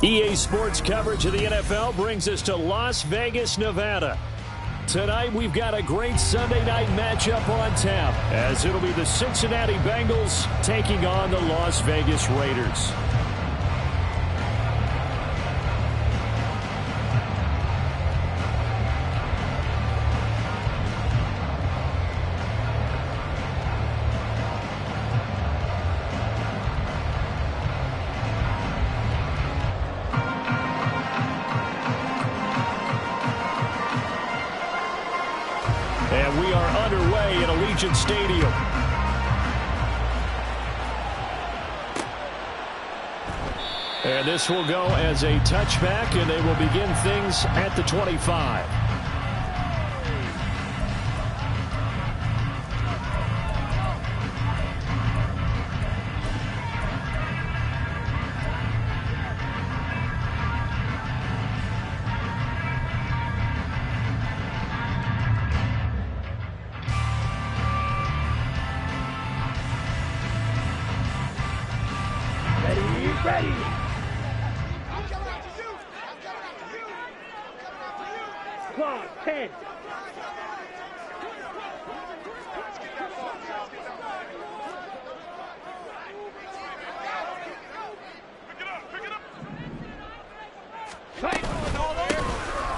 EA Sports coverage of the NFL brings us to Las Vegas, Nevada. Tonight, we've got a great Sunday night matchup on tap, as it'll be the Cincinnati Bengals taking on the Las Vegas Raiders. And we are underway at Allegiant Stadium. And this will go as a touchback, and they will begin things at the 25. Ready. Clock, 10.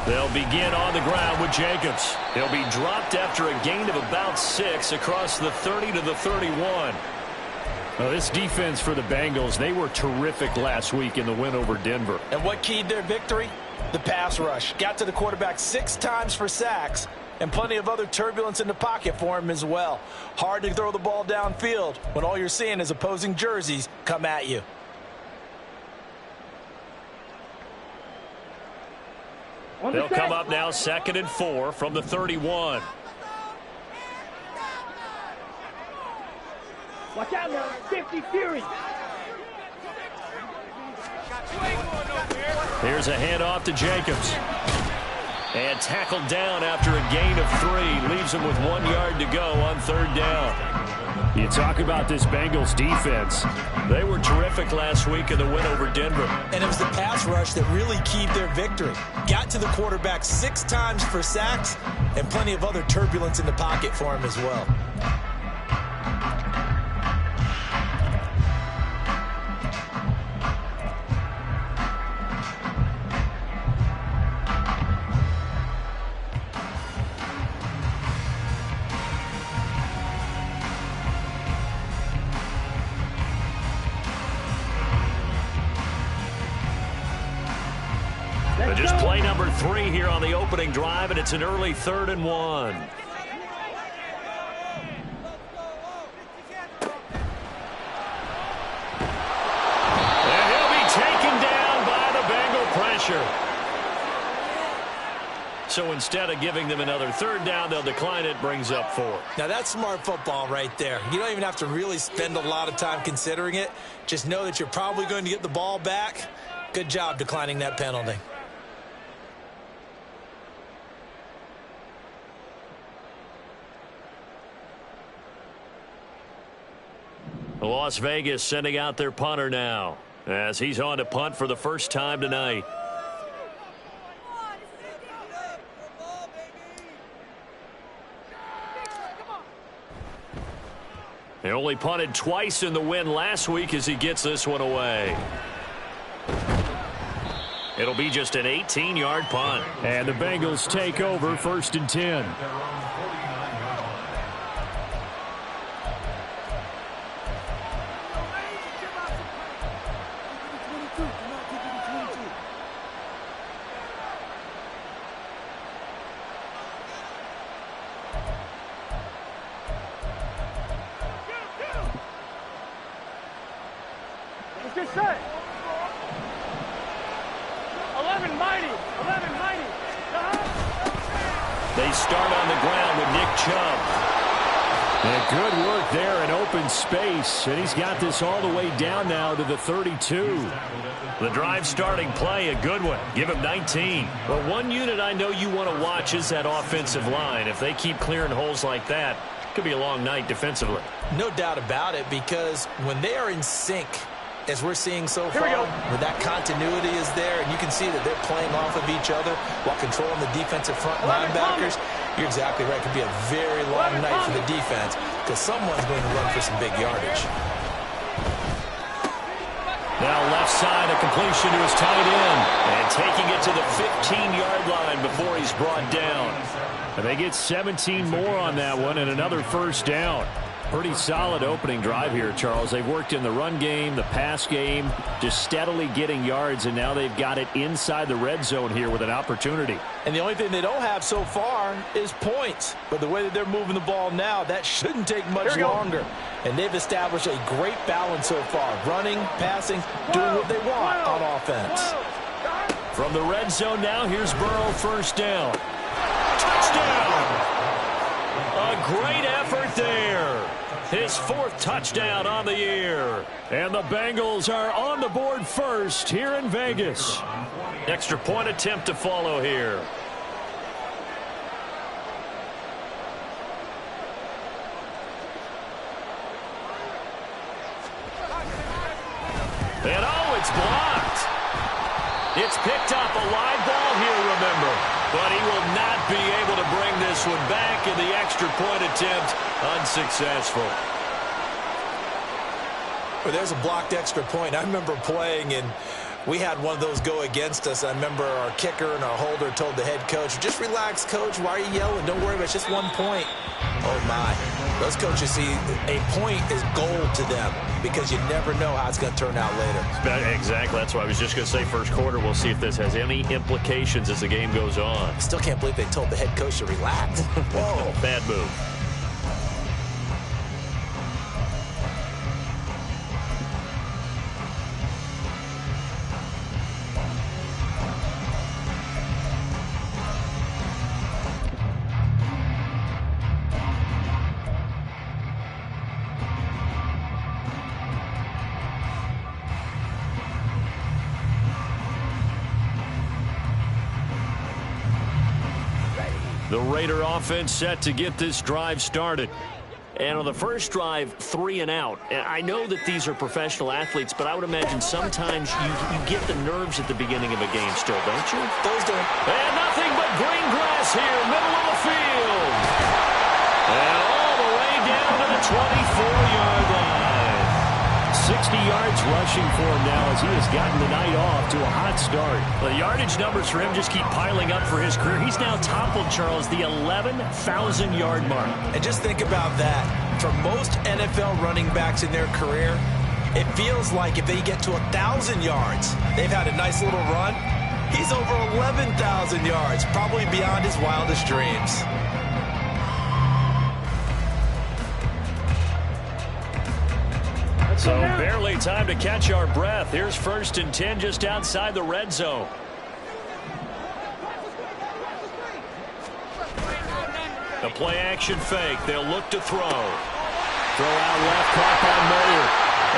They'll begin on the ground with Jacobs. He'll be dropped after a gain of about 6 across the 30 to the 31. Well, this defense for the Bengals, they were terrific last week in the win over Denver. And what keyed their victory? The pass rush. Got to the quarterback 6 times for sacks, and plenty of other turbulence in the pocket for him as well. Hard to throw the ball downfield when all you're seeing is opposing jerseys come at you. They'll come up now 2nd and 4 from the 31. Watch out now, 50 Fury. Here's a handoff to Jacobs. And tackled down after a gain of 3. Leaves him with 1 yard to go on 3rd down. You talk about this Bengals defense. They were terrific last week in the win over Denver. And it was the pass rush that really keyed their victory. Got to the quarterback 6 times for sacks, and plenty of other turbulence in the pocket for him as well. Just play number 3 here on the opening drive, and it's an early 3rd and 1. And he'll be taken down by the Bengal pressure. So instead of giving them another 3rd down, they'll decline it, brings up 4. Now that's smart football right there. You don't even have to really spend a lot of time considering it. Just know that you're probably going to get the ball back. Good job declining that penalty. Las Vegas sending out their punter now, as he's on to punt for the first time tonight. He only punted twice in the win last week as he gets this one away. It'll be just an 18-yard punt. And the Bengals take over 1st and 10. What's your set? 11 mighty. 11 mighty. They start on the ground with Nick Chubb. And good work there in open space. And he's got this all the way down now to the 32. The drive starting play, a good one. Give him 19. Well, one unit I know you want to watch is that offensive line. If they keep clearing holes like that, it could be a long night defensively. No doubt about it, because when they are in sync, as we're seeing so far, where that continuity is there, and you can see that they're playing off of each other while controlling the defensive front linebackers, you're exactly right. It could be a very long night for the defense because someone's going to run for some big yardage. Now left side, a completion to his tight end. And taking it to the 15-yard line before he's brought down. And they get 17 more on that one and another first down. Pretty solid opening drive here, Charles. They've worked in the run game, the pass game, just steadily getting yards, and now they've got it inside the red zone here with an opportunity. And the only thing they don't have so far is points. But the way that they're moving the ball now, that shouldn't take much longer. And they've established a great balance so far. Running, passing, doing what they want on offense. From the red zone now, here's Burrow, first down. Touchdown! A great effort there. His fourth touchdown on the year. And the Bengals are on the board first here in Vegas. Extra point attempt to follow here. And oh, it's blocked. It's picked up, a live ball here, remember. But he will not be able to bring this one back, and the extra point attempt unsuccessful. Well, there's a blocked extra point. I remember playing, and we had one of those go against us. I remember our kicker and our holder told the head coach, just relax, coach. Why are you yelling? Don't worry about it. It's just 1 point. Oh, my. Those coaches see a point is gold to them because you never know how it's going to turn out later. Exactly. That's what I was just going to say. First quarter, we'll see if this has any implications as the game goes on. I still can't believe they told the head coach to relax. Whoa. Bad move. The Raider offense set to get this drive started. And on the first drive, 3 and out. And I know that these are professional athletes, but I would imagine sometimes you get the nerves at the beginning of a game still, don't you? Those don't. And nothing but green grass here, middle of the field. And all the way down to the 24-yard line. 60 yards rushing for him now as he has gotten the night off to a hot start. The yardage numbers for him just keep piling up for his career. He's now toppled, Charles, the 11,000-yard mark. And just think about that. For most NFL running backs in their career, it feels like if they get to 1,000 yards, they've had a nice little run. He's over 11,000 yards, probably beyond his wildest dreams. So barely time to catch our breath. Here's 1st and 10 just outside the red zone. The play action fake. They'll look to throw. Throw out left, caught by Moyer.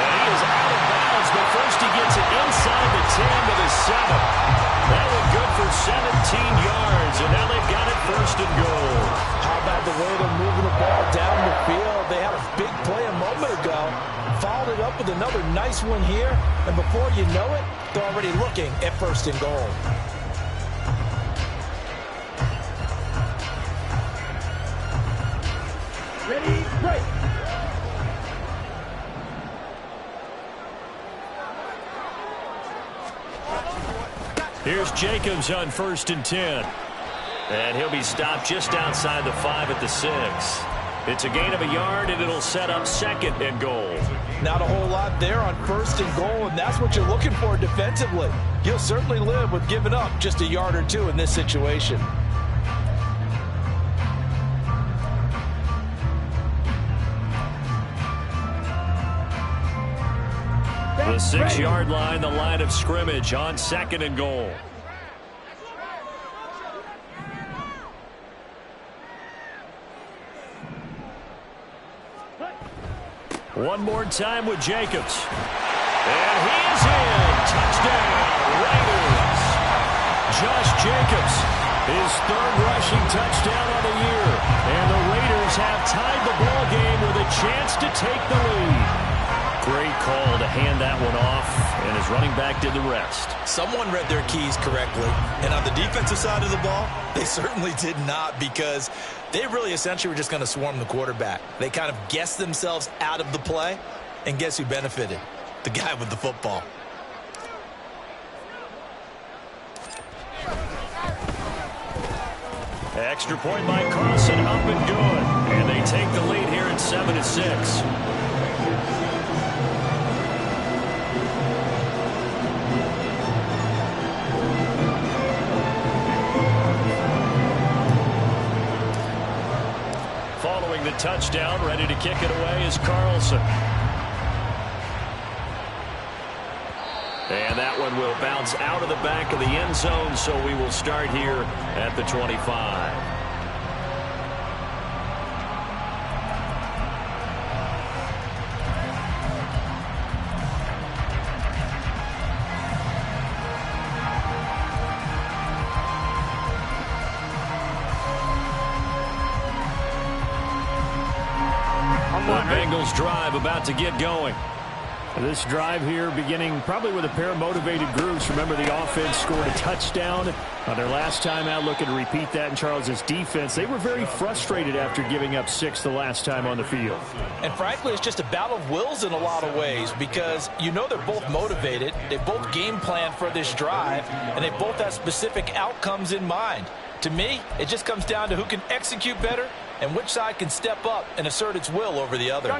And he is out of bounds, but first he gets it inside the 10 to the 7. That one good for 17 yards, and now they've got it 1st and goal. How about the way they're moving the ball down the field? They had a big play a moment ago. Followed it up with another nice one here, and before you know it, they're already looking at 1st and goal. Ready, break. Here's Jacobs on 1st and 10. And he'll be stopped just outside the 5 at the 6. It's a gain of a yard, and it'll set up 2nd and goal. Not a whole lot there on 1st and goal, and that's what you're looking for defensively. You'll certainly live with giving up just a yard or 2 in this situation. The 6-yard line, the line of scrimmage on 2nd and goal. One more time with Jacobs. And he is in. Touchdown, Raiders. Josh Jacobs, his 3rd rushing touchdown on the year. And the Raiders have tied the ball game with a chance to take the lead. Great call to hand that one off, and his running back did the rest. Someone read their keys correctly, and on the defensive side of the ball, they certainly did not, because they really essentially were just going to swarm the quarterback. They kind of guessed themselves out of the play, and guess who benefited? The guy with the football. Extra point by Carlson, up and good. And they take the lead here at 7-6. Following the touchdown, ready to kick it away is Carlson. And that one will bounce out of the back of the end zone, so we will start here at the 25. The Bengals drive about to get going. This drive here beginning probably with a pair of motivated groups. Remember, the offense scored a touchdown on their last time out, looking to repeat that in Charles' defense. They were very frustrated after giving up 6 the last time on the field. And frankly, it's just a battle of wills in a lot of ways, because you know they're both motivated. They both game plan for this drive, and they both have specific outcomes in mind. To me, it just comes down to who can execute better and which side can step up and assert its will over the other.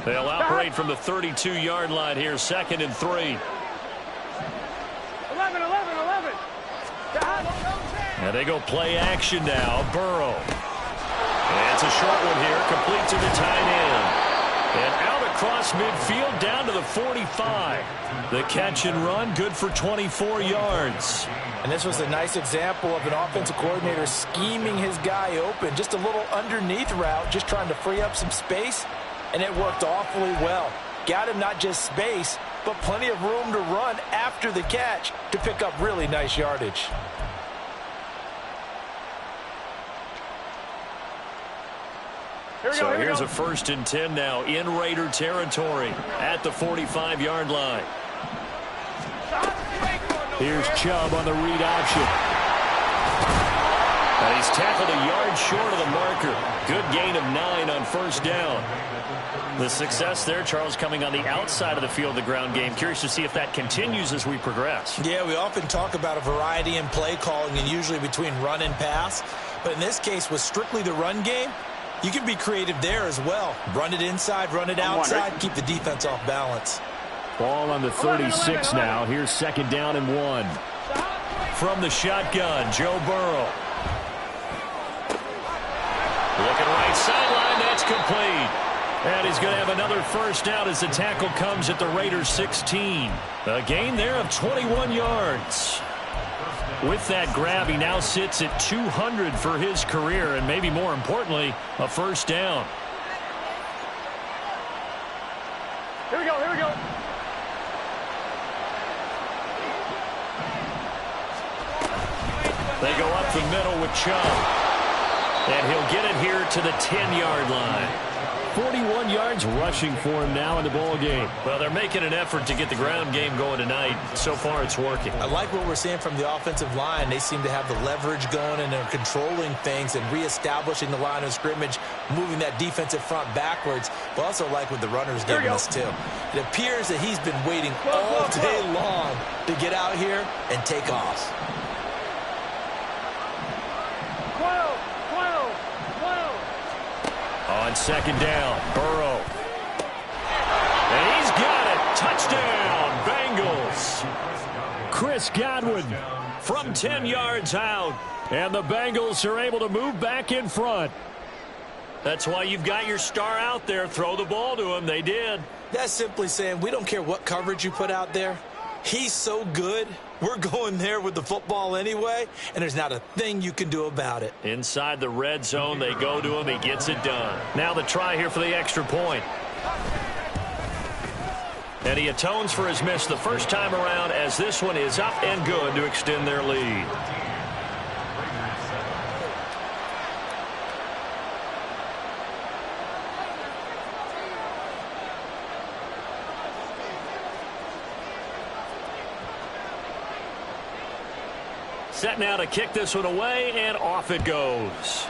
They'll operate from the 32-yard line here, 2nd and 3. 11. And they go play action now. Burrow. And it's a short one here, complete to the tight end. And out across midfield down to the 45. The catch and run, good for 24 yards. And this was a nice example of an offensive coordinator scheming his guy open. Just a little underneath route, just trying to free up some space, and it worked awfully well. Got him not just space, but plenty of room to run after the catch to pick up really nice yardage. So here's a 1st and 10 now in Raider territory at the 45-yard line. Here's Chubb on the read option. And he's tackled a yard short of the marker. Good gain of 9 on 1st down. The success there, Charles, coming on the outside of the field of the ground game. Curious to see if that continues as we progress. Yeah, we often talk about a variety in play calling, and usually between run and pass. But in this case, with strictly the run game, you can be creative there as well. Run it inside, run it outside, keep the defense off balance. Ball on the 36 now. Here's 2nd down and 1. From the shotgun, Joe Burrow. Looking right sideline, that's complete. And he's going to have another 1st down as the tackle comes at the Raiders 16. A gain there of 21 yards. With that grab, he now sits at 200 for his career, and maybe more importantly, a 1st down. Here we go. They go up the middle with Chubb. And he'll get it here to the 10-yard line. 41 yards rushing for him now in the ball game. Well, they're making an effort to get the ground game going tonight. So far, it's working. I like what we're seeing from the offensive line. They seem to have the leverage going, and they're controlling things and reestablishing the line of scrimmage, moving that defensive front backwards. But also like what the runner's giving us, too. It appears that he's been waiting all day long to get out here and take off. 12. On 2nd down, Burrow. And he's got it. Touchdown, Bengals. Chris Godwin from 10 yards out. And the Bengals are able to move back in front. That's why you've got your star out there. Throw the ball to him. They did. That's simply saying we don't care what coverage you put out there. He's so good, we're going there with the football anyway, and there's not a thing you can do about it. Inside the red zone, they go to him. He gets it done. Now the try here for the extra point. And he atones for his miss the first time around, as this one is up and good to extend their lead. Set now to kick this one away, and off it goes.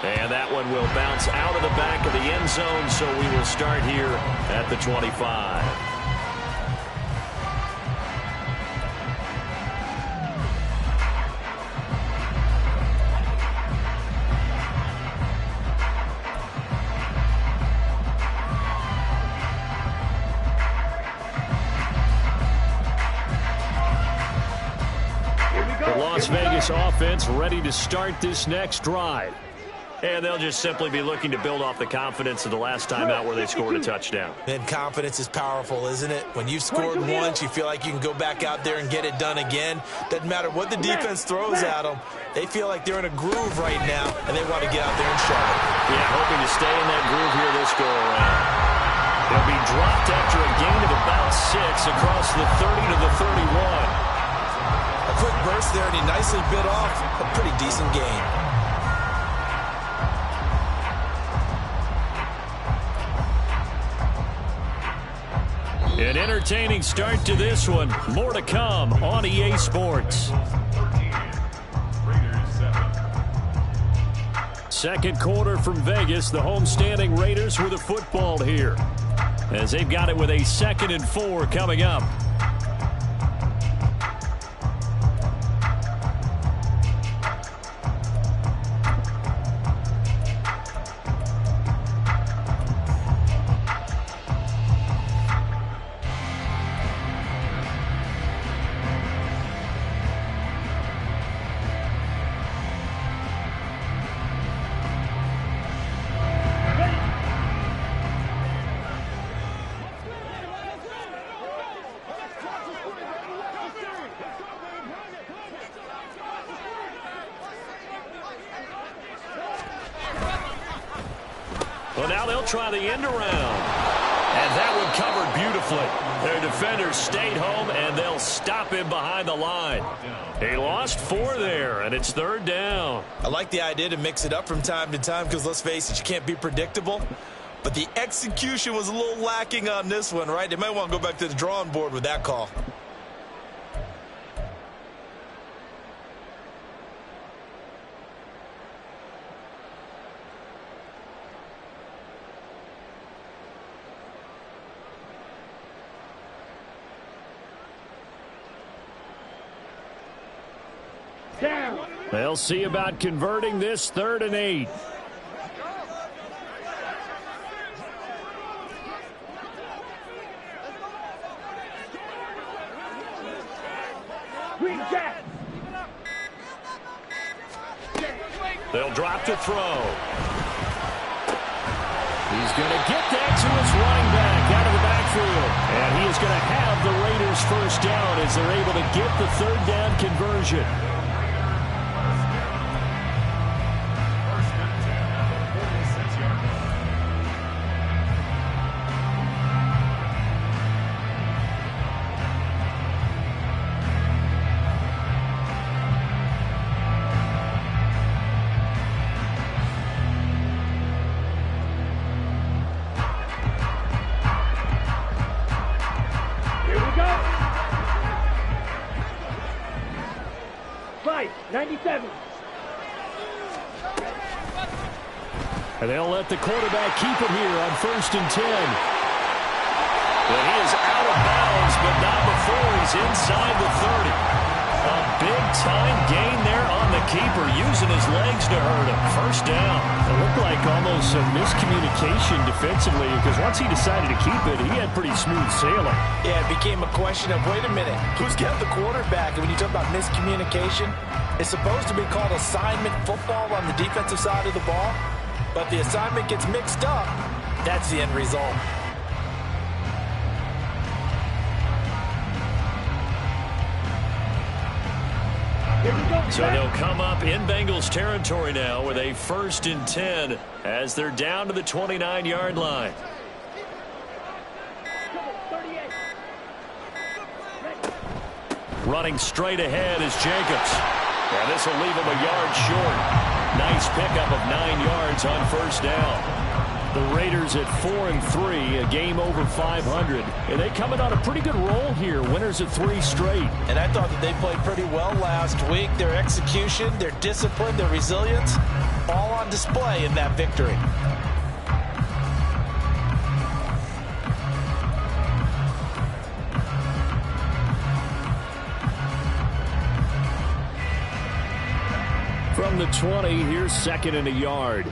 And that one will bounce out of the back of the end zone, so we will start here at the 25. The Las Vegas offense ready to start this next drive. And they'll just simply be looking to build off the confidence of the last time out where they scored a touchdown. And confidence is powerful, isn't it? When you've scored once, you feel like you can go back out there and get it done again. Doesn't matter what the defense throws at them. They feel like they're in a groove right now, and they want to get out there and show it. Yeah, hoping to stay in that groove here this go-around. They'll be dropped after a gain of about 6 across the 30 to the 31. A quick burst there, and he nicely bit off a pretty decent gain. An entertaining start to this one. More to come on EA Sports. Second quarter from Vegas. The homestanding Raiders with a football here, as they've got it with a 2nd and 4 coming up. Well, now they'll try the end around. And that one covered beautifully. Their defenders stayed home, and they'll stop him behind the line. He lost 4 there, and it's 3rd down. I like the idea to mix it up from time to time because, let's face it, you can't be predictable. But the execution was a little lacking on this one, right? They might want to go back to the drawing board with that call. They'll see about converting this 3rd and 8. They'll drop to throw. He's going to get that to his running back out of the backfield. And he is going to have the Raiders first down as they're able to get the 3rd down conversion. And they'll let the quarterback keep it here on 1st and 10. Well, he is out of bounds, but not before he's inside the 30. A big-time gain there on the keeper, using his legs to hurt him. First down. It looked like almost some miscommunication defensively, because once he decided to keep it, he had pretty smooth sailing. Yeah, it became a question of, wait a minute, who's got the quarterback? And when you talk about miscommunication, it's supposed to be called assignment football on the defensive side of the ball. But the assignment gets mixed up. That's the end result. So they'll come up in Bengals territory now with a 1st and 10 as they're down to the 29-yard line. Running straight ahead is Jacobs. And this will leave him a yard short. Nice pickup of 9 yards on 1st down. The Raiders at 4-3, a game over 500. And they coming on a pretty good roll here. Winners of 3 straight. And I thought that they played pretty well last week. Their execution, their discipline, their resilience, all on display in that victory. From the 20, here's 2nd and a yard.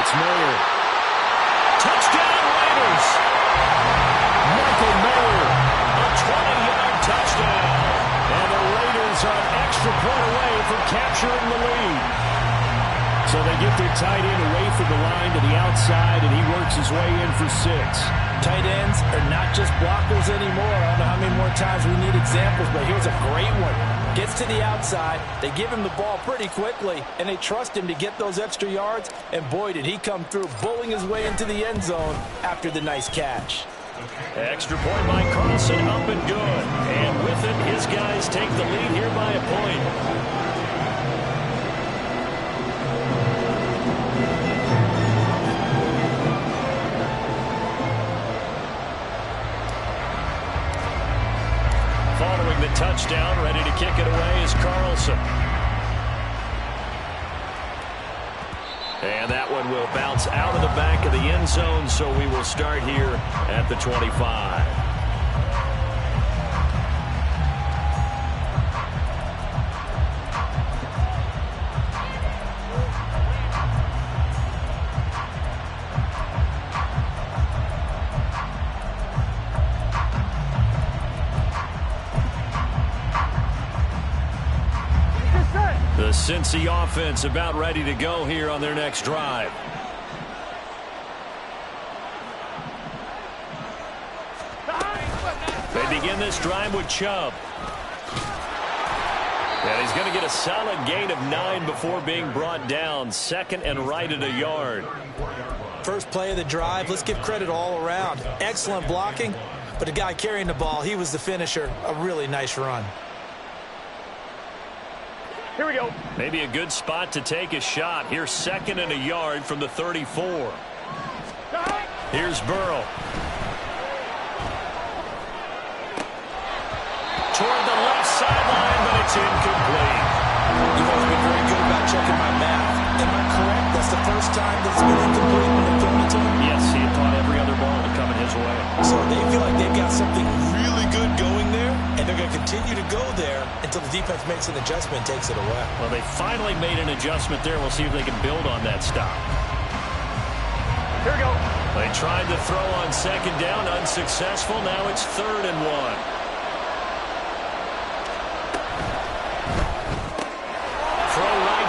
It's Mayer. Touchdown, Raiders. Michael Mayer, a 20-yard touchdown. And the Raiders are an extra point away from capturing the lead. So they get their tight end away from the line to the outside, and he works his way in for 6. Tight ends are not just blockers anymore. I don't know how many more times we need examples, but here's a great one. Gets to the outside, they give him the ball pretty quickly, and they trust him to get those extra yards, and boy, did he come through, bowling his way into the end zone after the nice catch. Extra point by Carlson, up and good. And with it, his guys take the lead here by a point. Following the touchdown, ready to kick it away is Carlson. And that one will bounce out of the back of the end zone, so we will start here at the 25. The Cincy offense about ready to go here on their next drive. They begin this drive with Chubb. And he's going to get a solid gain of 9 before being brought down. 2nd and right at a yard. First play of the drive, let's give credit all around. Excellent blocking, but the guy carrying the ball, he was the finisher. A really nice run. Here we go. Maybe a good spot to take a shot. Here's 2nd and a yard from the 34. Here's Burrow. Toward the left sideline, but it's incomplete. You've always been very good about checking my math. Am I correct? That's the first time that it's been incomplete when they've thrown it to him? Yes, he had caught every other ball that coming his way. So they feel like they've got something really good going there, and they're going to continue to go there until the defense makes an adjustment and takes it away. Well, they finally made an adjustment there. We'll see if they can build on that stop. Here we go. They tried to throw on 2nd down, unsuccessful. Now it's 3rd and 1.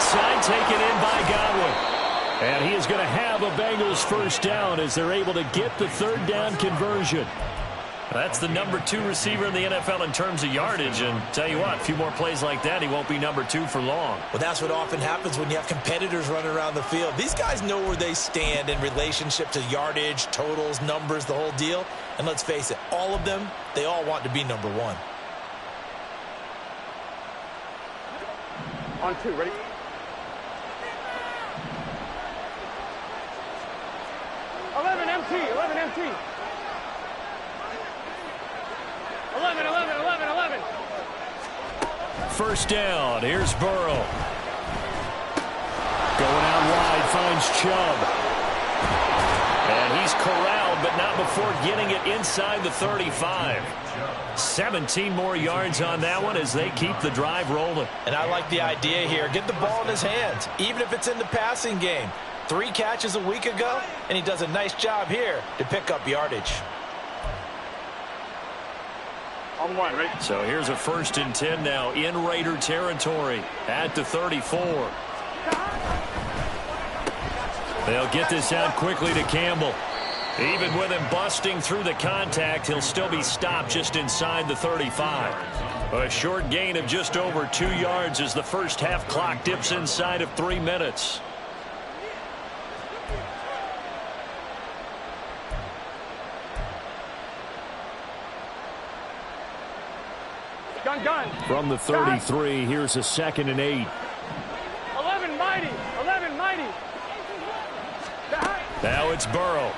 Side taken in by Godwin. And he is going to have a Bengals 1st down as they're able to get the 3rd down conversion. That's the number 2 receiver in the NFL in terms of yardage. And tell you what, a few more plays like that, he won't be number 2 for long. Well, that's what often happens when you have competitors running around the field. These guys know where they stand in relationship to yardage, totals, numbers, the whole deal. And let's face it, all of them, they all want to be number 1. On 2, ready? MT, 11 MT. 11. 1st down. Here's Burrow. Going out wide, finds Chubb. And he's corralled, but not before getting it inside the 35. 17 more yards on that one as they keep the drive rolling. And I like the idea here. Get the ball in his hands, even if it's in the passing game. 3 catches a week ago, and he does a nice job here to pick up yardage. On one, ready? So here's a 1st and 10 now in Raider territory at the 34. They'll get this out quickly to Campbell. Even with him busting through the contact, he'll still be stopped just inside the 35. A short gain of just over 2 yards as the first half clock dips inside of 3 minutes. Gun. From the 33, here's a 2nd and 8. 11 mighty. Now it's Burrow.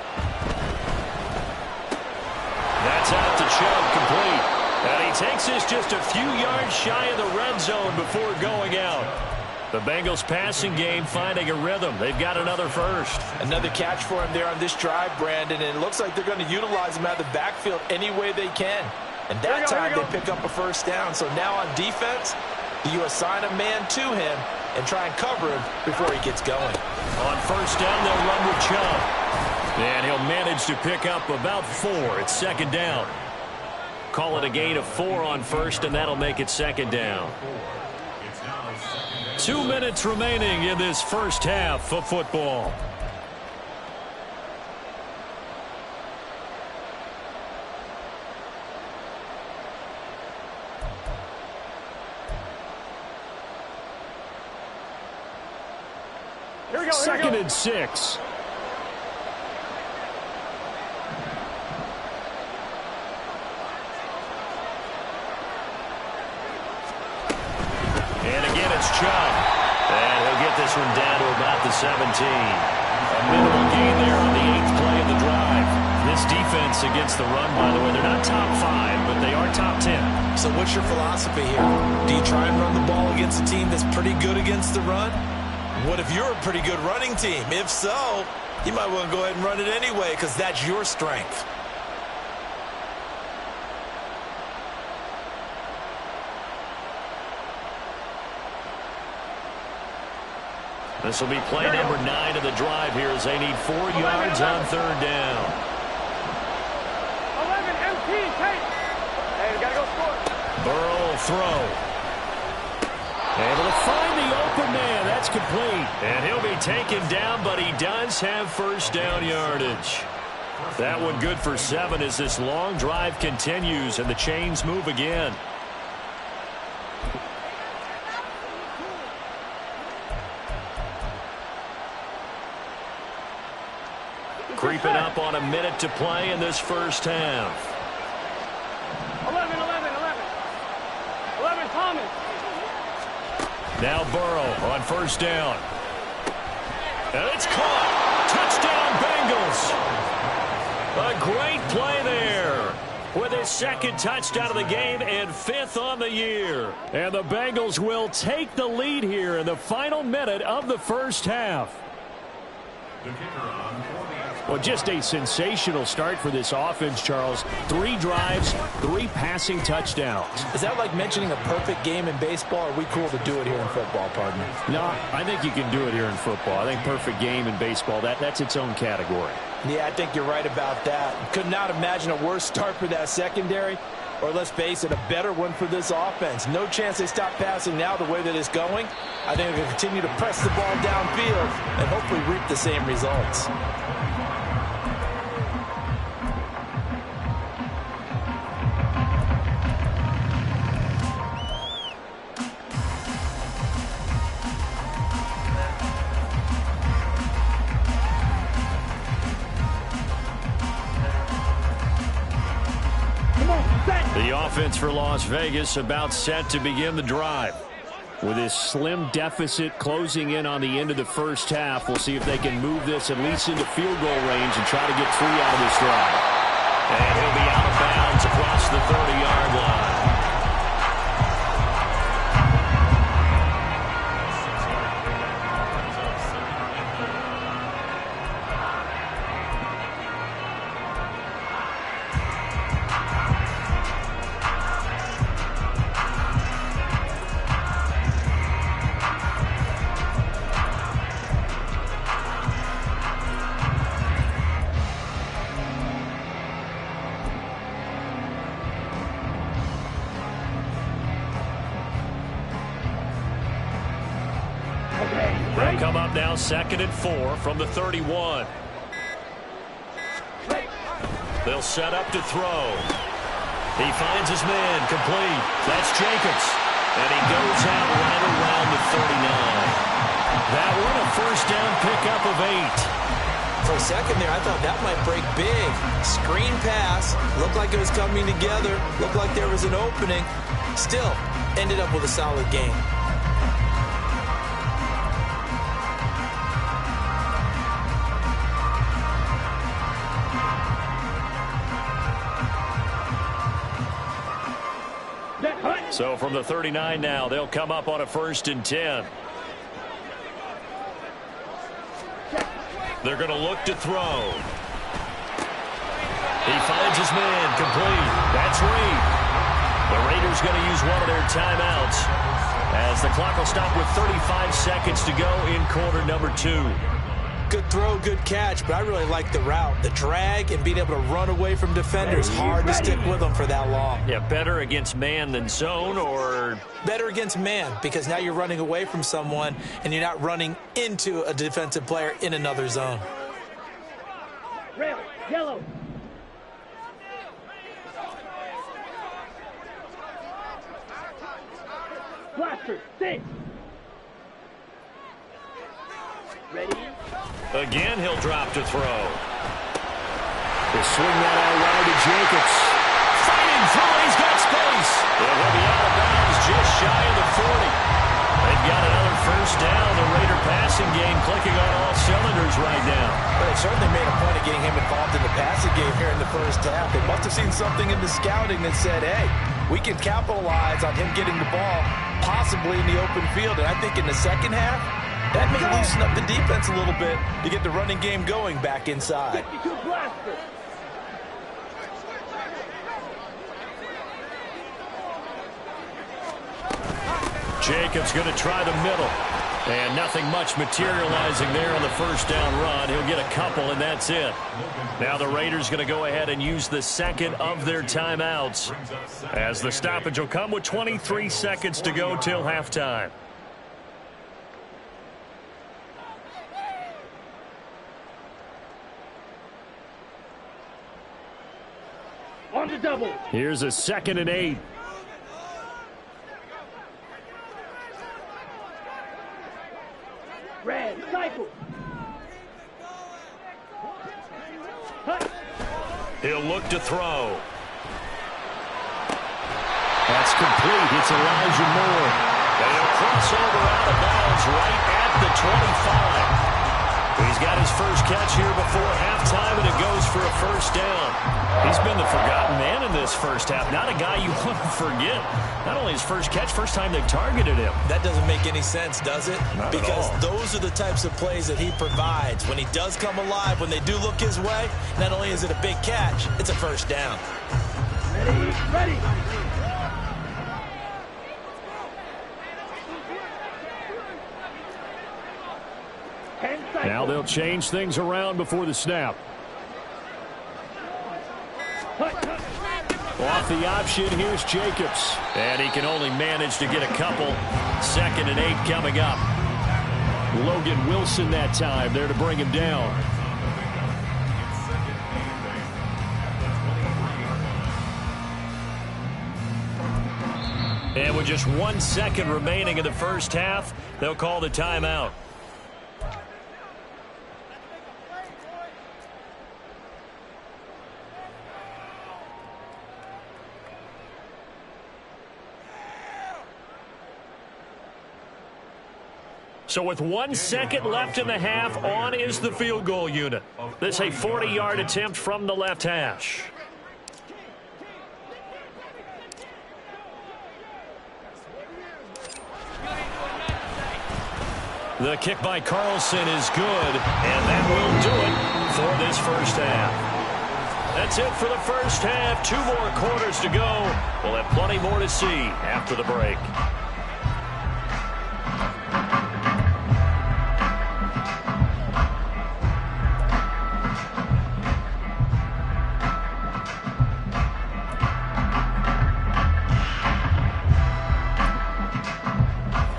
That's out to Chubb, complete. And he takes this just a few yards shy of the red zone before going out. The Bengals passing game finding a rhythm. They've got another first. Another catch for him there on this drive, Brandon, and it looks like they're going to utilize him out of the backfield any way they can. And that time they pick up a first down. So now on defense, you assign a man to him and try and cover him before he gets going. On first down, they'll run with Chubb. And he'll manage to pick up about 4. It's 2nd down. Call it a gain of 4 on first, and that'll make it 2nd down. 2 minutes remaining in this first half of football. Here we go. 2nd and 6. And again, it's Chubb. And he'll get this one down to about the 17. A minimal gain there on the 8th play of the drive. This defense against the run, by the way, they're not top 5, but they are top 10. So what's your philosophy here? Do you try and run the ball against a team that's pretty good against the run? What if you're a pretty good running team? If so, you might want to go ahead and run it anyway because that's your strength. This will be play number 9 of the drive here as they need 4 yards on 3rd down. 11 MT, take. Hey, we got to go score. Burrow will throw. Able to find the open man. That's complete. And he'll be taken down, but he does have first down yardage. That one good for 7 as this long drive continues and the chains move again. Creeping up on a minute to play in this first half. 11 Thomas. Now Burrow on first down. And it's caught. Touchdown, Bengals. A great play there with his 2nd touchdown of the game and 5th on the year. And the Bengals will take the lead here in the final minute of the first half. Well, just a sensational start for this offense, Charles. 3 drives, 3 passing touchdowns. Is that like mentioning a perfect game in baseball, or are we cool to do it here in football, partner? No, I think you can do it here in football. I think perfect game in baseball, that's its own category. Yeah, I think you're right about that. Could not imagine a worse start for that secondary, or let's face it, a better one for this offense. No chance they stop passing now the way that it's going. I think they'll continue to press the ball downfield and hopefully reap the same results. The offense for Las Vegas about set to begin the drive. With this slim deficit closing in on the end of the first half, we'll see if they can move this at least into field goal range and try to get 3 out of this drive. And he'll be out of bounds across the 30-yard line. They'll come up now 2nd and 4 from the 31. They'll set up to throw. He finds his man, complete. That's Jacobs. And he goes out right around the 39. That one a first down pickup of 8. For a second there, I thought that might break big. Screen pass. Looked like it was coming together. Looked like there was an opening. Still, ended up with a solid game. So from the 39 now, they'll come up on a 1st and 10. They're going to look to throw. He finds his man, complete. That's Reed. The Raiders going to use one of their timeouts as the clock will stop with 35 seconds to go in quarter number 2. Good throw, good catch, but I really like the route. The drag and being able to run away from defenders. Hard to stick with them for that long. Yeah, better against man than zone, or? Better against man, because now you're running away from someone and you're not running into a defensive player in another zone. Red, yellow. Blaster, 6. Ready? Again, he'll drop to throw. He'll swing that out wide to Jacobs. Fighting through, he's got space. It will be out of bounds just shy of the 40. They've got another first down. The Raider passing game clicking on all cylinders right now. But they've certainly made a point of getting him involved in the passing game here in the first half. They must have seen something in the scouting that said, hey, we can capitalize on him getting the ball possibly in the open field. And I think in the second half, that may loosen up the defense a little bit to get the running game going back inside. 52 blaster. Jacobs going to try the middle. And nothing much materializing there on the first down run. He'll get a couple, and that's it. Now the Raiders going to go ahead and use the second of their timeouts, as the stoppage will come with 23 seconds to go till halftime. On the double. Here's a 2nd and 8. Red, cycle. He'll look to throw. That's complete. It's Elijah Moore. And he'll cross over out of bounds right at the 25. He's got his first catch here before halftime, and it goes for a first down. He's been the forgotten man in this first half. Not a guy you want to forget. Not only his first catch, first time they targeted him. That doesn't make any sense, does it? Not because at all. Those are the types of plays that he provides. When he does come alive, when they do look his way, not only is it a big catch, it's a first down. Ready, ready. Now they'll change things around before the snap. Off the option, here's Jacobs. And he can only manage to get a couple. 2nd and 8 coming up. Logan Wilson that time there to bring him down. And with just 1 second remaining in the first half, they'll call the timeout. So with 1 second left in the half, on is the field goal unit. This a 40-yard attempt from the left hash. The kick by Carlson is good, and that will do it for this first half. That's it for the first half. 2 more quarters to go. We'll have plenty more to see after the break.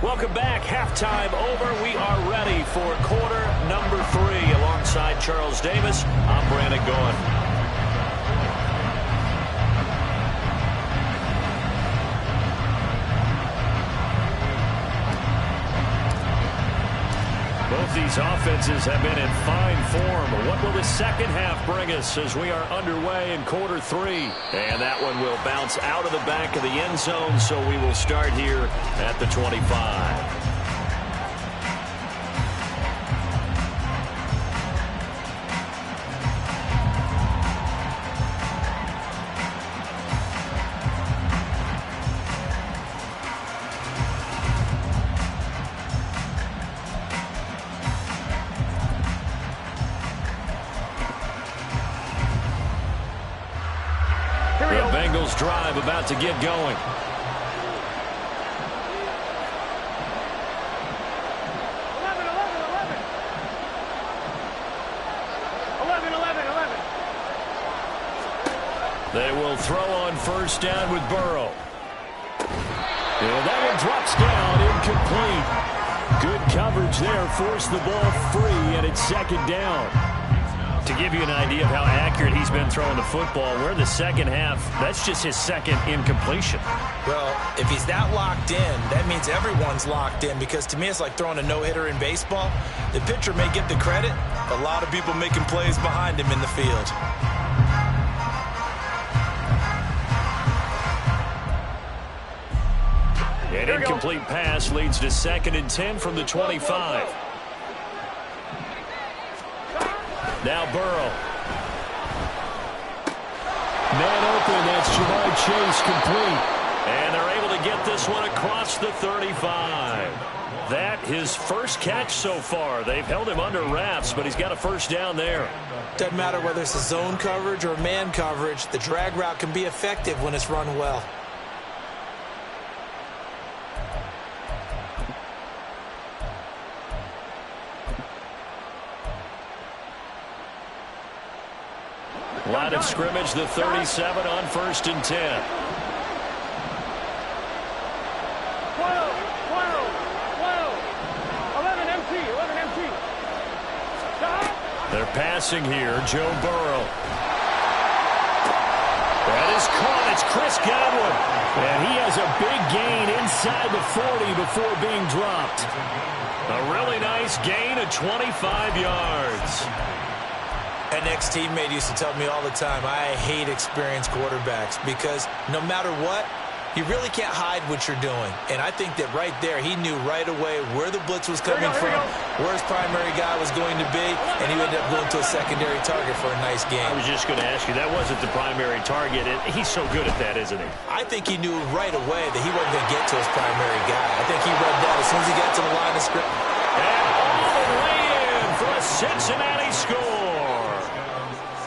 Welcome back. halftime over. We are ready for quarter number 3. Alongside Charles Davis, I'm Brandon Gaughan. Both these offenses have been in fine form. What will the second half bring us as we are underway in quarter 3? And that one will bounce out of the back of the end zone, so we will start here at the 25. The Bengals drive about to get going. 11. They will throw on first down with Burrow. And that one drops down, incomplete. Good coverage there, forced the ball free, and it's second down. To give you an idea of how accurate he's been throwing the football, we're in the second half. That's just his second incompletion. Well, if he's that locked in, that means everyone's locked in, because to me it's like throwing a no-hitter in baseball. The pitcher may get the credit, but a lot of people making plays behind him in the field. An incomplete pass leads to 2nd and 10 from the 25. Now Burrow. Man open, that's Jamar Chase, complete. And they're able to get this one across the 35. That his first catch so far. They've held him under wraps, but he's got a first down there. Doesn't matter whether it's a zone coverage or man coverage, the drag route can be effective when it's run well. Line of scrimmage, the 37 on 1st and 10. 11 empty. They're passing here. Joe Burrow. That is caught. It's Chris Godwin. And he has a big gain inside the 40 before being dropped. A really nice gain of 25 yards. An ex-teammate used to tell me all the time, I hate experienced quarterbacks, because no matter what, you really can't hide what you're doing. And I think that right there, he knew right away where the blitz was coming from, where his primary guy was going to be, and he ended up going to a secondary target for a nice game. I was just going to ask you, that wasn't the primary target. He's so good at that, isn't he? I think he knew right away that he wasn't going to get to his primary guy. I think he read that as soon as he got to the line of scrimmage. And all the way in for a Cincinnati score.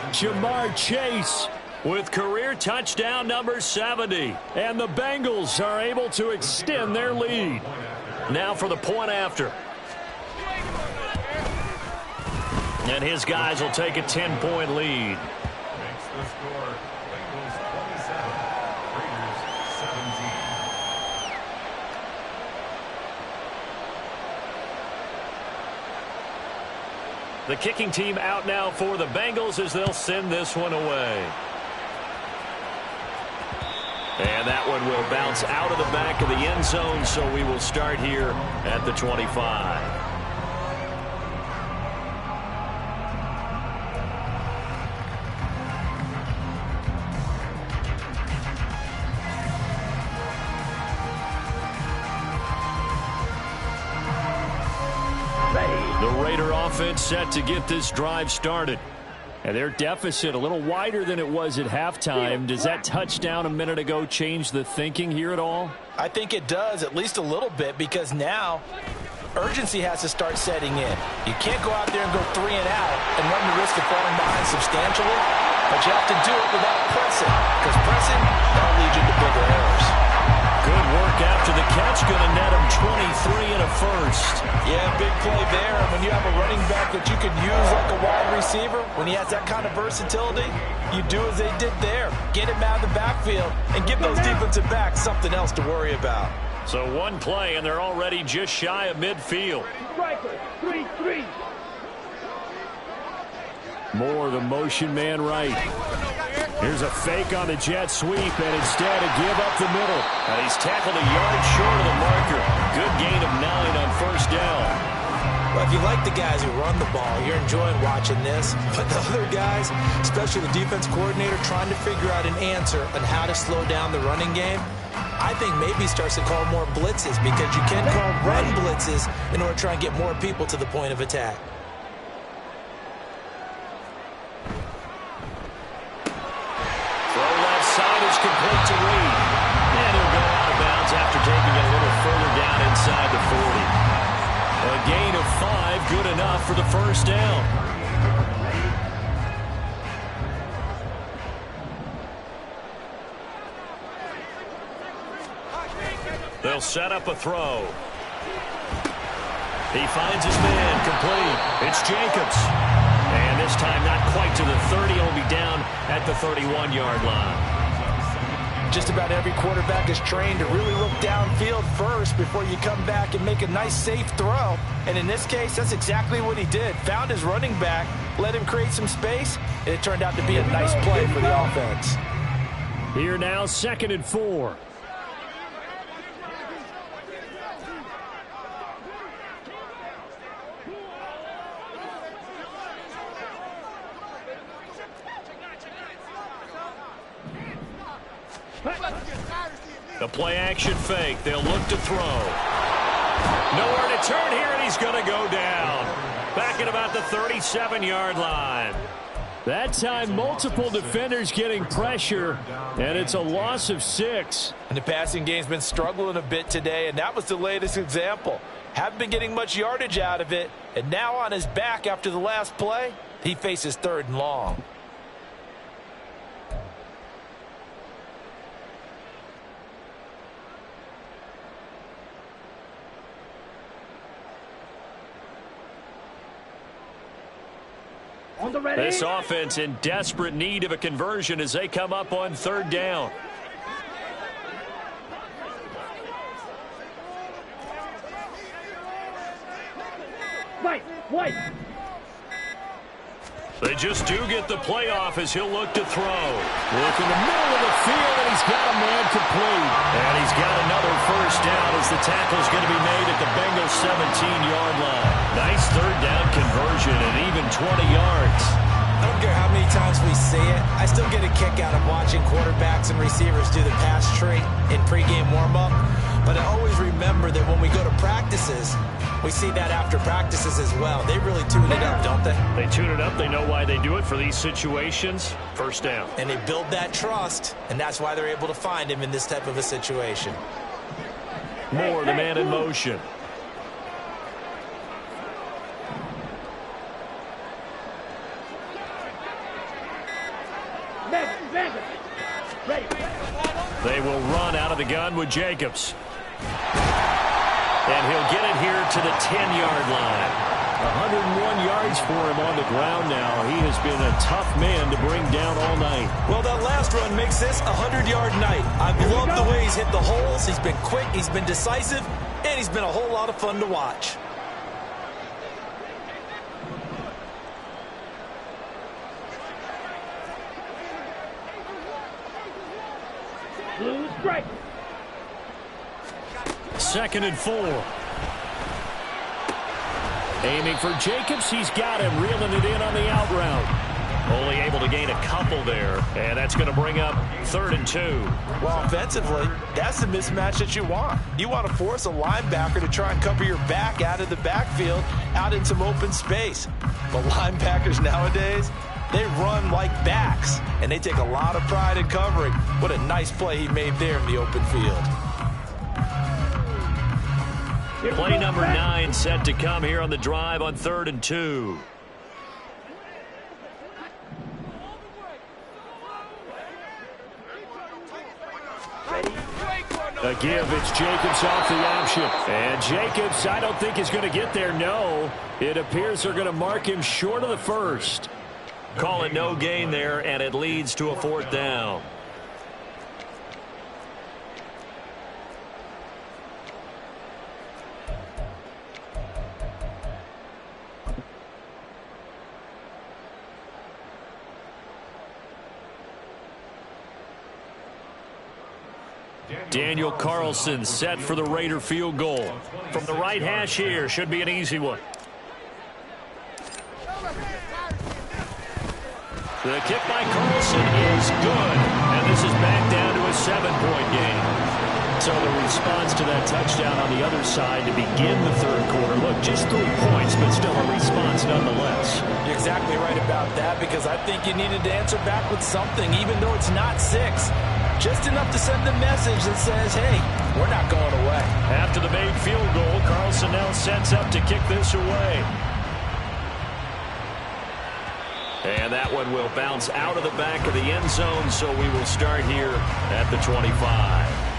Jamar Chase with career touchdown number 70. And the Bengals are able to extend their lead. Now for the point after. And his guys will take a 10-point lead. The kicking team out now for the Bengals as they'll send this one away. And that one will bounce out of the back of the end zone, so we will start here at the 25. The Raider offense set to get this drive started. And their deficit a little wider than it was at halftime. Does that touchdown a minute ago change the thinking here at all? I think it does, at least a little bit, because now urgency has to start setting in. You can't go out there and go 3 and out and run the risk of falling behind substantially, but you have to do it without pressing, because pressing, that'll lead you to bigger errors. Good work after the catch, going to net him 23 and a first. Yeah, big play there. And when you have a running back that you could use like a wide receiver, when he has that kind of versatility, you do as they did there. Get him out of the backfield and give those defensive backs something else to worry about. So one play, and they're already just shy of midfield. Striker, 3-3. Moore, the motion man right. Here's a fake on the jet sweep, and instead a give up the middle. And he's tackled a yard short of the marker. Good gain of 9 on first down. Well, if you like the guys who run the ball, you're enjoying watching this. But the other guys, especially the defense coordinator, trying to figure out an answer on how to slow down the running game, I think maybe he starts to call more blitzes, because you can call run blitzes in order to try and get more people to the point of attack. Throw left side is complete to Reed. And he'll go out of bounds after taking it a little further down inside the 40. A gain of 5, good enough for the first down. They'll set up a throw. He finds his man, complete. It's Jacobs. And this time not quite to the 30. He'll be down at the 31-yard line. Just about every quarterback is trained to really look downfield first before you come back and make a nice, safe throw. And in this case, that's exactly what he did. Found his running back, let him create some space, and it turned out to be a nice play for the offense. Here now, 2nd and 4. The play-action fake. They'll look to throw. Nowhere to turn here, and he's going to go down. Back at about the 37-yard line. That time, multiple defenders getting pressure, and it's a loss of 6. And the passing game's been struggling a bit today, and that was the latest example. Haven't been getting much yardage out of it, and now on his back after the last play, he faces 3rd and long. This offense in desperate need of a conversion as they come up on 3rd down. White. They just do get the playoff as he'll look to throw. Look in the middle of the field, and he's got a man complete. And he's got another first down as the tackle's going to be made at the Bengals 17-yard line. Nice 3rd down conversion and even 20 yards. I don't care how many times we see it. I still get a kick out of watching quarterbacks and receivers do the pass tree in pregame warm-up. But I always remember that when we go to practices, we see that after practices as well. They really tune it up, don't they? They tune it up. They know why they do it for these situations. First down. And they build that trust, and that's why they're able to find him in this type of a situation. Moore, the man in motion. They will run out of the gun with Jacobs. And he'll get it here to the 10-yard line. 101 yards for him on the ground now. He has been a tough man to bring down all night. Well, that last run makes this a 100-yard night. I've loved the way he's hit the holes. He's been quick, he's been decisive, and he's been a whole lot of fun to watch. Blue strike. 2nd and 4. Aiming for Jacobs. He's got him, reeling it in on the out route. Only able to gain a couple there, and that's going to bring up 3rd and 2. Well, offensively, that's the mismatch that you want. You want to force a linebacker to try and cover your back out of the backfield, out in some open space. But linebackers nowadays, they run like backs, and they take a lot of pride in covering. What a nice play he made there in the open field. Play number 9 set to come here on the drive on 3rd and 2. A give, it's Jacobs off the option. And Jacobs, I don't think is going to get there, no. It appears they're going to mark him short of the first. Call it no gain there, and it leads to a 4th down. Daniel Carlson set for the Raider field goal. From the right hash here, should be an easy one. The kick by Carlson is good, and this is back down to a 7-point game. So the response to that touchdown on the other side to begin the third quarter. Look, just 3 points, but still a response nonetheless. You're exactly right about that, because I think you needed to answer back with something, even though it's not 6. Just enough to send the message that says, hey, we're not going away. After the made field goal, Carlson now sets up to kick this away. And that one will bounce out of the back of the end zone, so we will start here at the 25.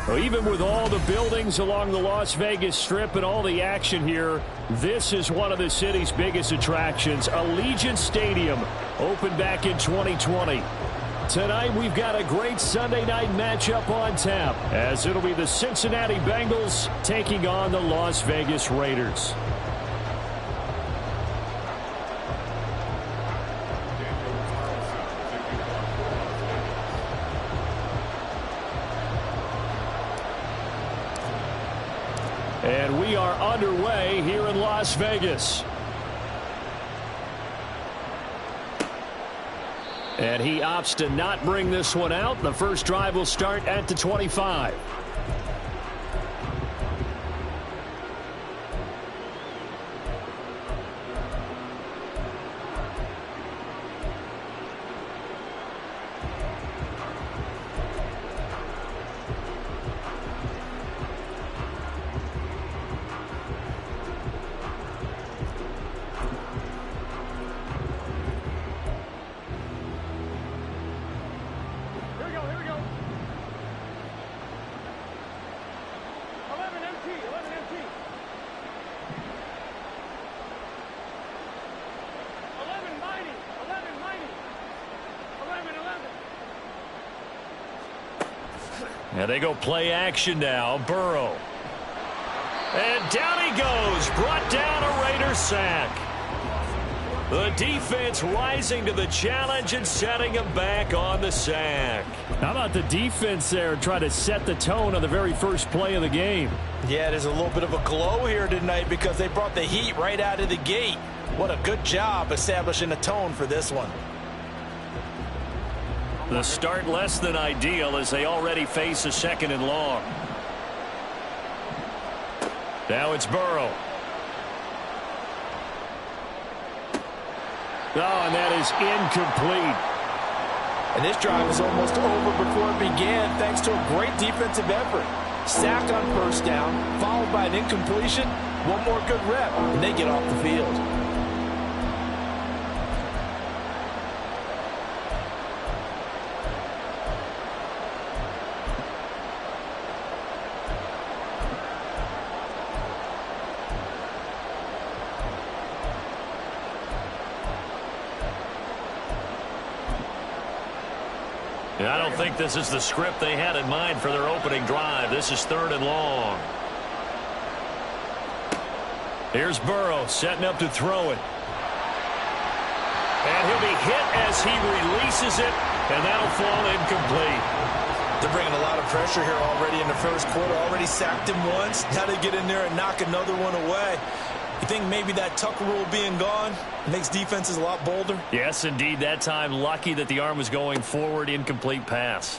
Well, even with all the buildings along the Las Vegas Strip and all the action here, this is one of the city's biggest attractions. Allegiant Stadium opened back in 2020. Tonight we've got a great Sunday night matchup on tap, as it'll be the Cincinnati Bengals taking on the Las Vegas Raiders. And we are underway here in Las Vegas. And he opts to not bring this one out. The first drive will start at the 25. And they go play action now. Burrow. And down he goes. Brought down a Raider sack. The defense rising to the challenge and setting him back on the sack. How about the defense there trying to set the tone on the very first play of the game? Yeah, there's a little bit of a glow here tonight because they brought the heat right out of the gate. What a good job establishing a tone for this one. The start less than ideal as they already face a 2nd and long. Now it's Burrow. Oh, and that is incomplete. And this drive was almost over before it began thanks to a great defensive effort. Sack on first down, followed by an incompletion. One more good rep, and they get off the field. I don't think this is the script they had in mind for their opening drive. This is 3rd and long. Here's Burrow setting up to throw it. And he'll be hit as he releases it, and that'll fall incomplete. They're bringing a lot of pressure here already in the first quarter. Already sacked him once. Now they get in there and knock another one away. You think maybe that Tucker rule being gone makes defenses a lot bolder? Yes, indeed. That time, lucky that the arm was going forward. Incomplete pass.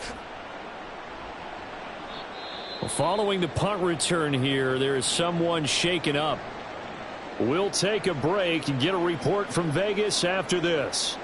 Well, following the punt return here, there is someone shaken up. We'll take a break and get a report from Vegas after this.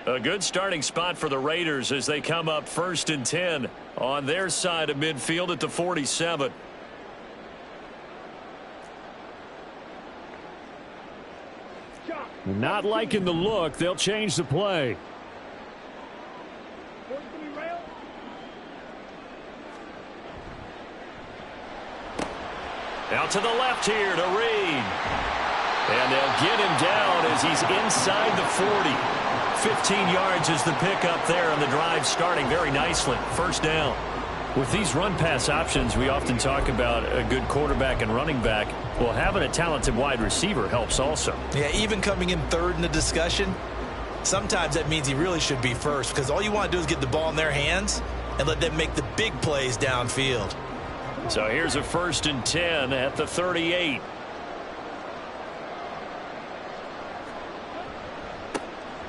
A good starting spot for the Raiders as they come up 1st and 10 on their side of midfield at the 47. Not liking the look. They'll change the play. Out to the left here to Reed. And they'll get him down as he's inside the 40. 15 yards is the pickup there, and the drive starting very nicely. 1st down. With these run-pass options, we often talk about a good quarterback and running back. Well, having a talented wide receiver helps also. Yeah, even coming in 3rd in the discussion, sometimes that means he really should be first because all you want to do is get the ball in their hands and let them make the big plays downfield. So here's a 1st and 10 at the 38.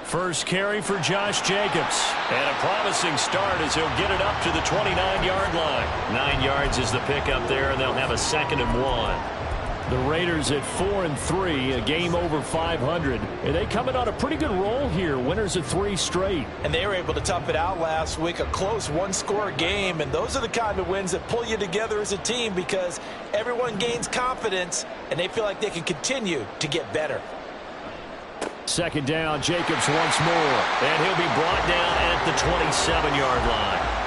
First carry for Josh Jacobs. And a promising start as he'll get it up to the 29-yard line. 9 yards is the pickup there, and they'll have a 2nd and 1. The Raiders at 4-3, a game over 500. And they come in on a pretty good roll here, winners of 3 straight. And they were able to tough it out last week, a close one-score game. And those are the kind of wins that pull you together as a team because everyone gains confidence and they feel like they can continue to get better. Second down, Jacobs once more. And he'll be brought down at the 27-yard line.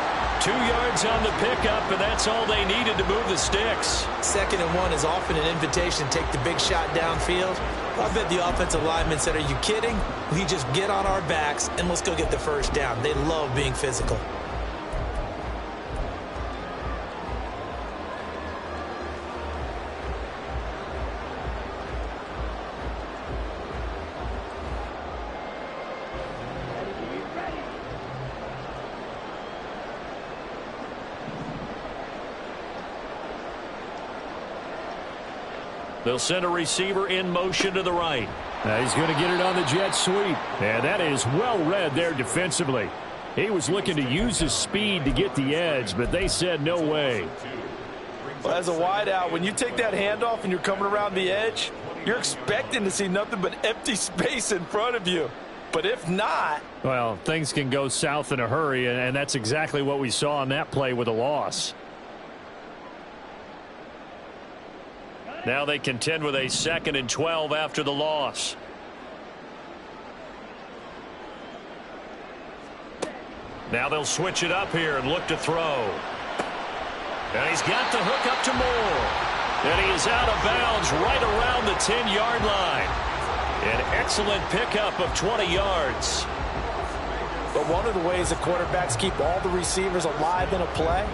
2 yards on the pickup, and that's all they needed to move the sticks. 2nd and 1 is often an invitation to take the big shot downfield. I bet the offensive linemen said, are you kidding? We just get on our backs and let's go get the first down. They love being physical. They'll send a receiver in motion to the right. Now he's going to get it on the jet sweep. And that is well read there defensively. He was looking to use his speed to get the edge, but they said no way. Well, as a wideout, when you take that handoff and you're coming around the edge, you're expecting to see nothing but empty space in front of you. But if not... well, things can go south in a hurry, and that's exactly what we saw on that play with a loss. Now they contend with a 2nd and 12 after the loss. Now they'll switch it up here and look to throw. And he's got the hook up to Moore. And he is out of bounds right around the 10-yard line. An excellent pickup of 20 yards. But one of the ways the quarterbacks keep all the receivers alive in a play,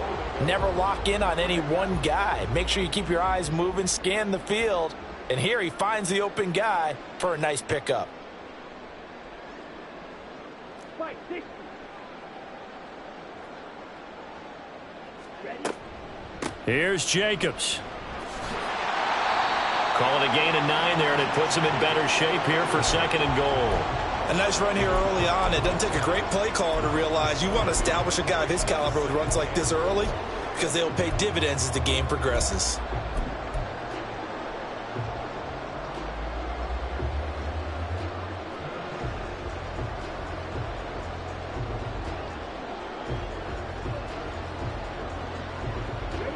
never lock in on any one guy. Make sure you keep your eyes moving, scan the field. And here he finds the open guy for a nice pickup. Here's Jacobs. Call it a gain of 9 there, and it puts him in better shape here for 2nd and goal. A nice run here early on. It doesn't take a great play caller to realize you want to establish a guy of his caliber who runs like this early because they'll pay dividends as the game progresses.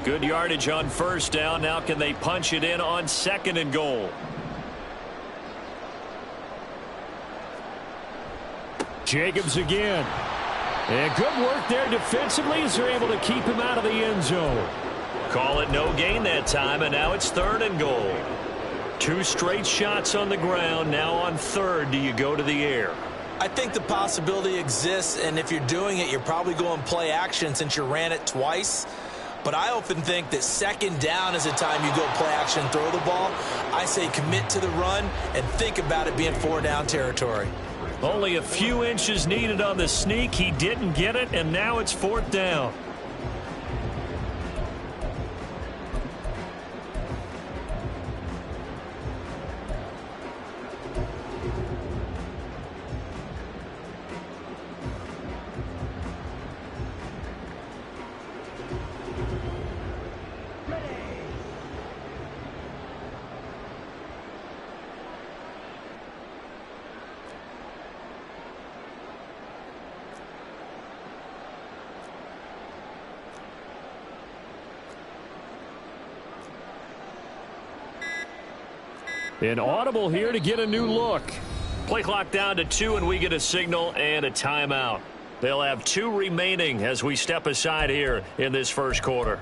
Good yardage on 1st down. Now can they punch it in on 2nd and goal? Jacobs again. And good work there defensively as they're able to keep him out of the end zone. Call it no gain that time, and now it's 3rd and goal. 2 straight shots on the ground. Now on 3rd, do you go to the air? I think the possibility exists, and if you're doing it, you're probably going play action since you ran it twice. But I often think that 2nd down is the time you go play action and throw the ball. I say commit to the run and think about it being 4-down territory. Only a few inches needed on the sneak. He didn't get it, and now it's 4th down. An audible here to get a new look. Play clock down to 2, and we get a signal and a timeout. They'll have 2 remaining as we step aside here in this 1st quarter.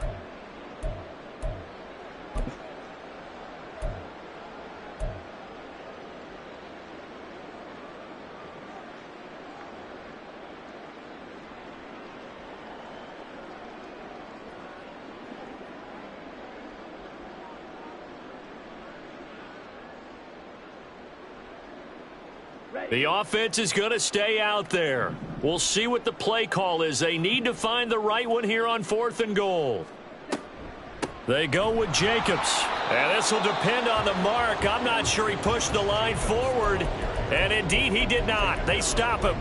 The offense is going to stay out there. We'll see what the play call is. They need to find the right one here on 4th and goal. They go with Jacobs. And this will depend on the mark. I'm not sure he pushed the line forward. And indeed, he did not. They stop him.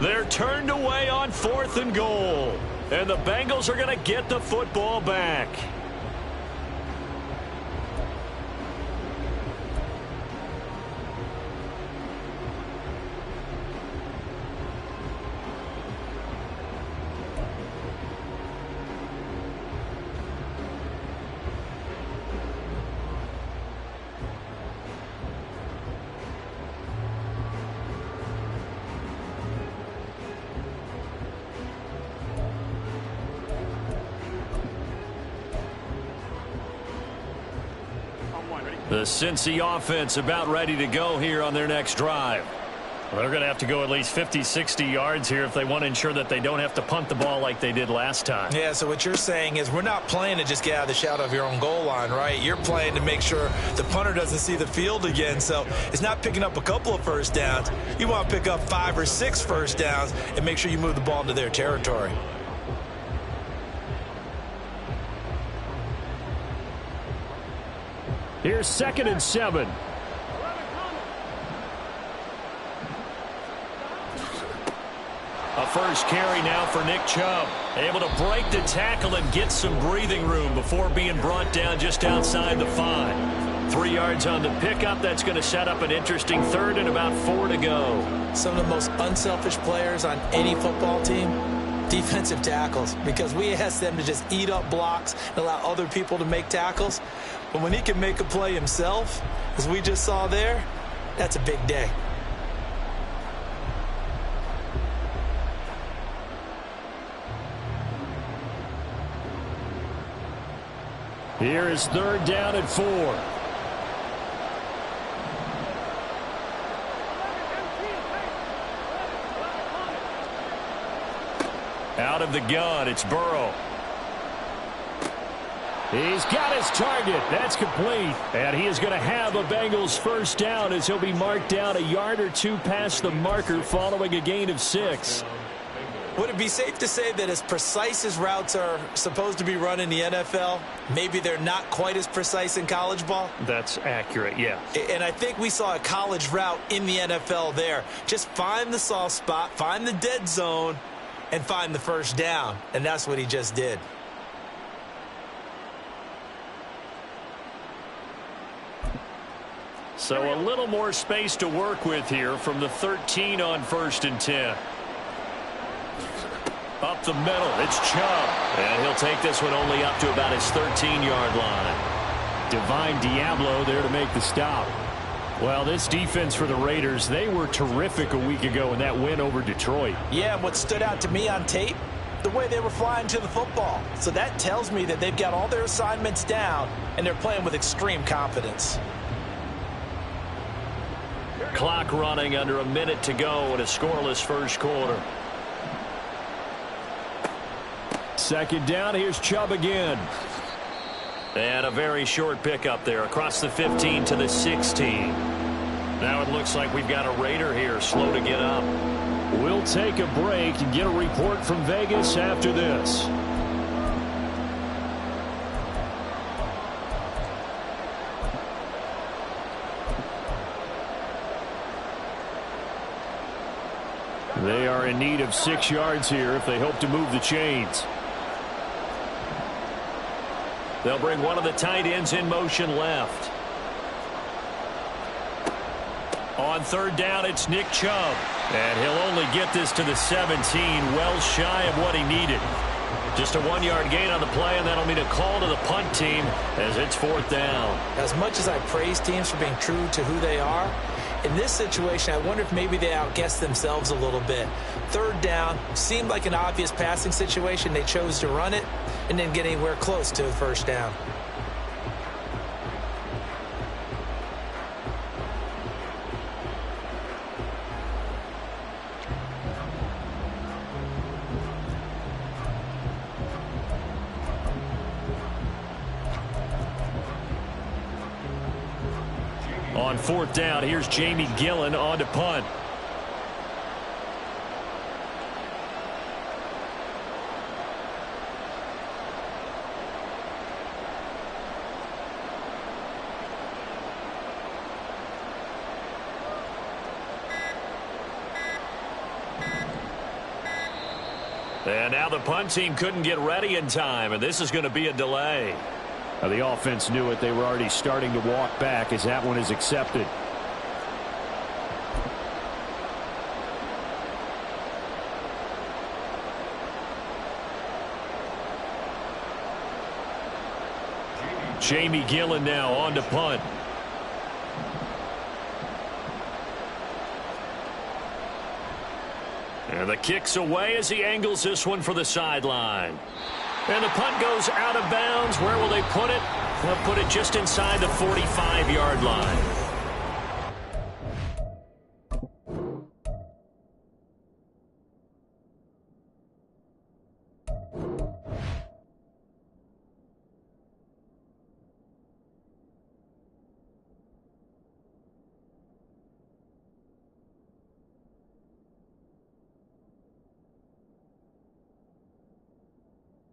They're turned away on 4th and goal. And the Bengals are going to get the football back. The Cincy offense about ready to go here on their next drive. Well, they're going to have to go at least 50, 60 yards here if they want to ensure that they don't have to punt the ball like they did last time. Yeah, so what you're saying is we're not playing to just get out of the shadow of your own goal line, right? You're playing to make sure the punter doesn't see the field again. So it's not picking up a couple of first downs. You want to pick up 5 or 6 first downs and make sure you move the ball into their territory. Here's 2nd and 7. A first carry now for Nick Chubb. Able to break the tackle and get some breathing room before being brought down just outside the 5. 3 yards on the pickup. That's going to set up an interesting 3rd and about 4 to go. Some of the most unselfish players on any football team, defensive tackles, because we ask them to just eat up blocks and allow other people to make tackles. But when he can make a play himself, as we just saw there, that's a big day. Here is 3rd down and 4. Out of the gun, it's Burrow. He's got his target. That's complete. And he is going to have a Bengals first down as he'll be marked down a yard or 2 past the marker following a gain of 6. Would it be safe to say that as precise as routes are supposed to be run in the NFL, maybe they're not quite as precise in college ball? That's accurate, yeah. And I think we saw a college route in the NFL there. Just find the soft spot, find the dead zone, and find the first down. And that's what he just did. So a little more space to work with here from the 13 on 1st and 10. Up the middle, it's Chubb. And he'll take this one only up to about his 13-yard line. Divine Diablo there to make the stop. Well, this defense for the Raiders, they were terrific a week ago in that win over Detroit. Yeah, and what stood out to me on tape, the way they were flying to the football. So that tells me that they've got all their assignments down, and they're playing with extreme confidence. Clock running under a minute to go in a scoreless first quarter. 2nd down, here's Chubb again. And a very short pickup there across the 15 to the 16. Now it looks like we've got a Raider here slow to get up. We'll take a break and get a report from Vegas after this. They are in need of 6 yards here if they hope to move the chains. They'll bring one of the tight ends in motion left. On 3rd down, it's Nick Chubb. And he'll only get this to the 17, well shy of what he needed. Just a 1-yard gain on the play, and that'll mean a call to the punt team as it's 4th down. As much as I praise teams for being true to who they are, in this situation, I wonder if maybe they outguessed themselves a little bit. 3rd down seemed like an obvious passing situation. They chose to run it and didn't get anywhere close to the first down. On 4th down, here's Jamie Gillen on to punt. And now the punt team couldn't get ready in time, and this is going to be a delay. Now the offense knew it. They were already starting to walk back as that one is accepted. Jamie Gillen now on to punt. And the kick's away as he angles this one for the sideline. And the punt goes out of bounds. Where will they put it? They'll put it just inside the 45-yard line.